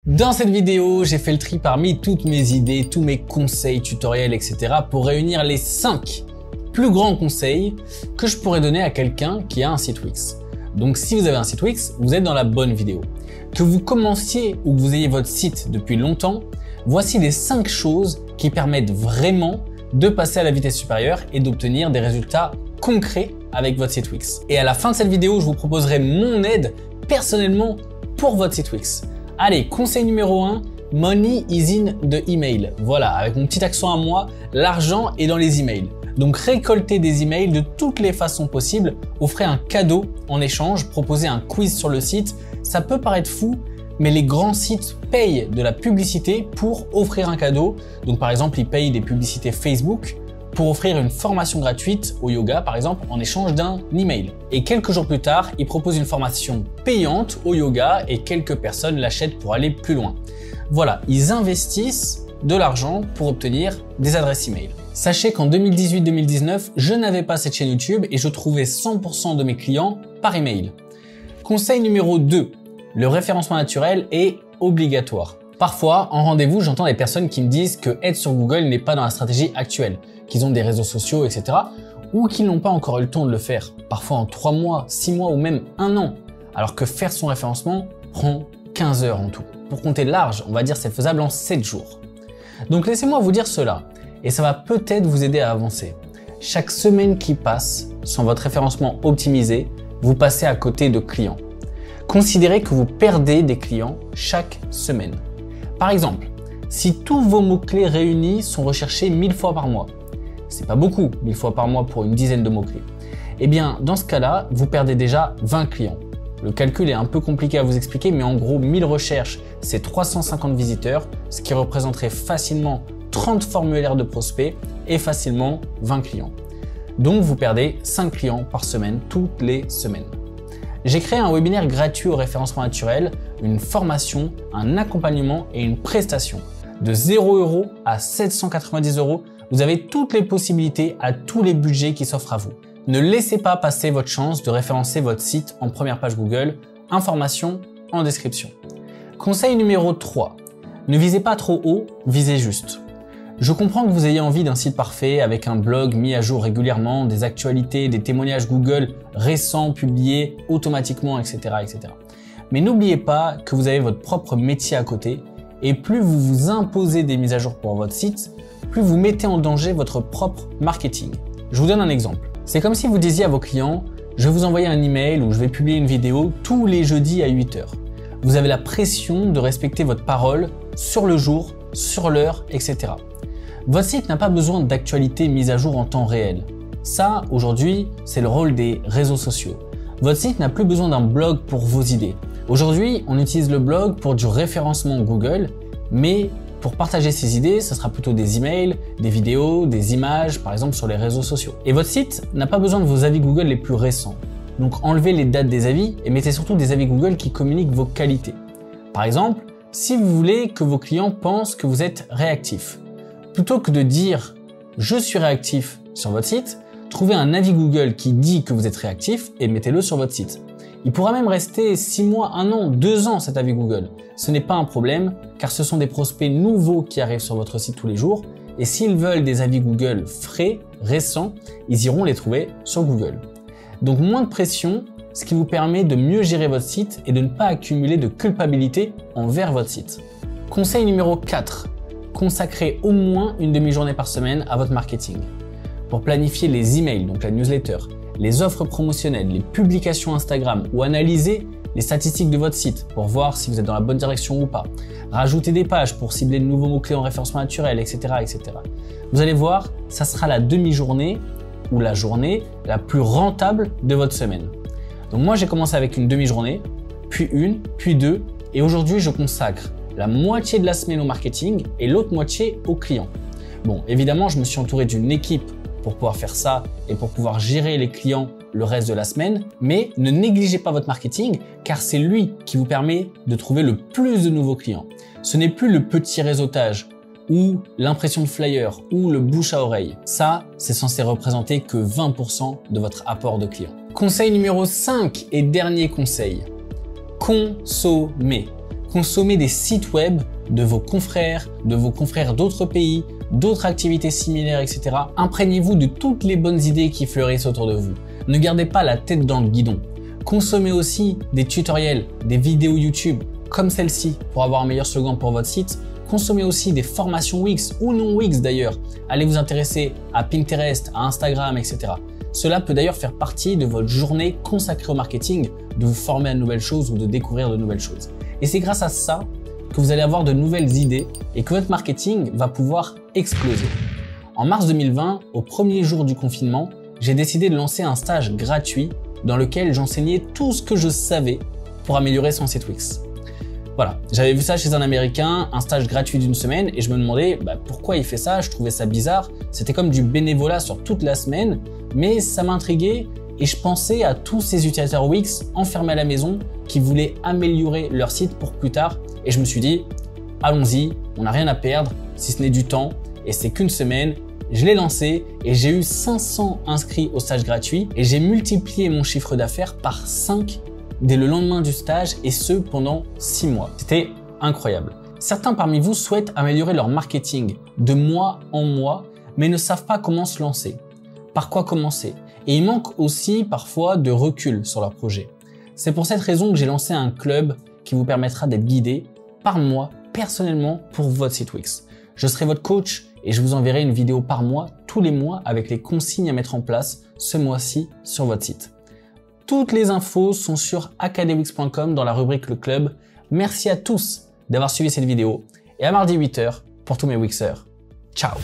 Dans cette vidéo, j'ai fait le tri parmi toutes mes idées, tous mes conseils, tutoriels, etc. pour réunir les 5 plus grands conseils que je pourrais donner à quelqu'un qui a un site Wix. Donc si vous avez un site Wix, vous êtes dans la bonne vidéo. Que vous commenciez ou que vous ayez votre site depuis longtemps, voici les 5 choses qui permettent vraiment de passer à la vitesse supérieure et d'obtenir des résultats concrets avec votre site Wix. Et à la fin de cette vidéo, je vous proposerai mon aide personnellement pour votre site Wix. Allez, conseil numéro 1, money is in the email. Voilà, avec mon petit accent à moi, l'argent est dans les emails. Donc récoltez des emails de toutes les façons possibles, offrez un cadeau en échange, proposez un quiz sur le site. Ça peut paraître fou, mais les grands sites payent de la publicité pour offrir un cadeau. Donc par exemple, ils payent des publicités Facebook pour offrir une formation gratuite au yoga, par exemple, en échange d'un email. Et quelques jours plus tard, ils proposent une formation payante au yoga et quelques personnes l'achètent pour aller plus loin. Voilà, ils investissent de l'argent pour obtenir des adresses email. Sachez qu'en 2018-2019, je n'avais pas cette chaîne YouTube et je trouvais 100% de mes clients par email. Conseil numéro 2, le référencement naturel est obligatoire. Parfois, en rendez-vous, j'entends des personnes qui me disent que être sur Google n'est pas dans la stratégie actuelle, qu'ils ont des réseaux sociaux, etc. ou qu'ils n'ont pas encore eu le temps de le faire, parfois en 3 mois, 6 mois ou même 1 an, alors que faire son référencement prend 15 heures en tout. Pour compter large, on va dire c'est faisable en 7 jours. Donc laissez-moi vous dire cela, et ça va peut-être vous aider à avancer. Chaque semaine qui passe sans votre référencement optimisé, vous passez à côté de clients. Considérez que vous perdez des clients chaque semaine. Par exemple, si tous vos mots-clés réunis sont recherchés 1000 fois par mois, c'est pas beaucoup, 1000 fois par mois pour une dizaine de mots-clés, eh bien dans ce cas-là, vous perdez déjà 20 clients. Le calcul est un peu compliqué à vous expliquer, mais en gros 1000 recherches, c'est 350 visiteurs, ce qui représenterait facilement 30 formulaires de prospects et facilement 20 clients. Donc vous perdez 5 clients par semaine, toutes les semaines. J'ai créé un webinaire gratuit au référencement naturel, une formation, un accompagnement et une prestation. De 0 € à 790 €, vous avez toutes les possibilités à tous les budgets qui s'offrent à vous. Ne laissez pas passer votre chance de référencer votre site en première page Google, information en description. Conseil numéro 3, ne visez pas trop haut, visez juste. Je comprends que vous ayez envie d'un site parfait avec un blog mis à jour régulièrement, des actualités, des témoignages Google récents publiés automatiquement, etc. etc. Mais n'oubliez pas que vous avez votre propre métier à côté et plus vous vous imposez des mises à jour pour votre site, plus vous mettez en danger votre propre marketing. Je vous donne un exemple. C'est comme si vous disiez à vos clients « Je vais vous envoyer un email ou je vais publier une vidéo tous les jeudis à 8 h ». Vous avez la pression de respecter votre parole sur le jour, sur l'heure, etc. Votre site n'a pas besoin d'actualités mises à jour en temps réel. Ça, aujourd'hui, c'est le rôle des réseaux sociaux. Votre site n'a plus besoin d'un blog pour vos idées. Aujourd'hui, on utilise le blog pour du référencement Google, mais pour partager ses idées, ce sera plutôt des emails, des vidéos, des images, par exemple sur les réseaux sociaux. Et votre site n'a pas besoin de vos avis Google les plus récents. Donc enlevez les dates des avis et mettez surtout des avis Google qui communiquent vos qualités. Par exemple, si vous voulez que vos clients pensent que vous êtes réactif, plutôt que de dire « je suis réactif » sur votre site, trouvez un avis Google qui dit que vous êtes réactif et mettez-le sur votre site. Il pourra même rester 6 mois, 1 an, 2 ans cet avis Google. Ce n'est pas un problème car ce sont des prospects nouveaux qui arrivent sur votre site tous les jours et s'ils veulent des avis Google frais, récents, ils iront les trouver sur Google. Donc moins de pression, ce qui vous permet de mieux gérer votre site et de ne pas accumuler de culpabilité envers votre site. Conseil numéro 4. Consacrez au moins une demi-journée par semaine à votre marketing. Pour planifier les emails, donc la newsletter, les offres promotionnelles, les publications Instagram ou analyser les statistiques de votre site pour voir si vous êtes dans la bonne direction ou pas. Rajouter des pages pour cibler de nouveaux mots-clés en référencement naturel, etc., etc. Vous allez voir, ça sera la demi-journée ou la journée la plus rentable de votre semaine. Donc moi, j'ai commencé avec une demi-journée, puis une, puis 2, et aujourd'hui, je consacre la moitié de la semaine au marketing et l'autre moitié aux clients. Bon, évidemment, je me suis entouré d'une équipe pour pouvoir faire ça et pour pouvoir gérer les clients le reste de la semaine, mais ne négligez pas votre marketing car c'est lui qui vous permet de trouver le plus de nouveaux clients. Ce n'est plus le petit réseautage ou l'impression de flyer ou le bouche à oreille. Ça, c'est censé représenter que 20% de votre apport de clients. Conseil numéro 5 et dernier conseil. Consommez. Consommez des sites web de vos confrères d'autres pays, d'autres activités similaires, etc. Imprégnez-vous de toutes les bonnes idées qui fleurissent autour de vous. Ne gardez pas la tête dans le guidon. Consommez aussi des tutoriels, des vidéos YouTube comme celle-ci pour avoir un meilleur slogan pour votre site. Consommez aussi des formations Wix ou non Wix d'ailleurs. Allez vous intéresser à Pinterest, à Instagram, etc. Cela peut d'ailleurs faire partie de votre journée consacrée au marketing, de vous former à de nouvelles choses ou de découvrir de nouvelles choses. Et c'est grâce à ça que vous allez avoir de nouvelles idées et que votre marketing va pouvoir exploser. En mars 2020, au premier jour du confinement, j'ai décidé de lancer un stage gratuit dans lequel j'enseignais tout ce que je savais pour améliorer son site Wix. Voilà, j'avais vu ça chez un Américain, un stage gratuit d'1 semaine et je me demandais pourquoi il fait ça, je trouvais ça bizarre. C'était comme du bénévolat sur toute la semaine, mais ça m'intriguait et je pensais à tous ces utilisateurs Wix enfermés à la maison qui voulaient améliorer leur site pour plus tard et je me suis dit, allons-y, on n'a rien à perdre si ce n'est du temps et c'est qu'une semaine. Je l'ai lancé et j'ai eu 500 inscrits au stage gratuit et j'ai multiplié mon chiffre d'affaires par 5 dès le lendemain du stage et ce pendant 6 mois. C'était incroyable. Certains parmi vous souhaitent améliorer leur marketing de mois en mois mais ne savent pas comment se lancer. Par quoi commencer? Et il manque aussi parfois de recul sur leur projet. C'est pour cette raison que j'ai lancé un club qui vous permettra d'être guidé par moi personnellement pour votre site Wix. Je serai votre coach et je vous enverrai une vidéo par mois, tous les mois, avec les consignes à mettre en place ce mois-ci sur votre site. Toutes les infos sont sur acadewix.com dans la rubrique Le Club. Merci à tous d'avoir suivi cette vidéo et à mardi 8 h pour tous mes Wixers. Ciao!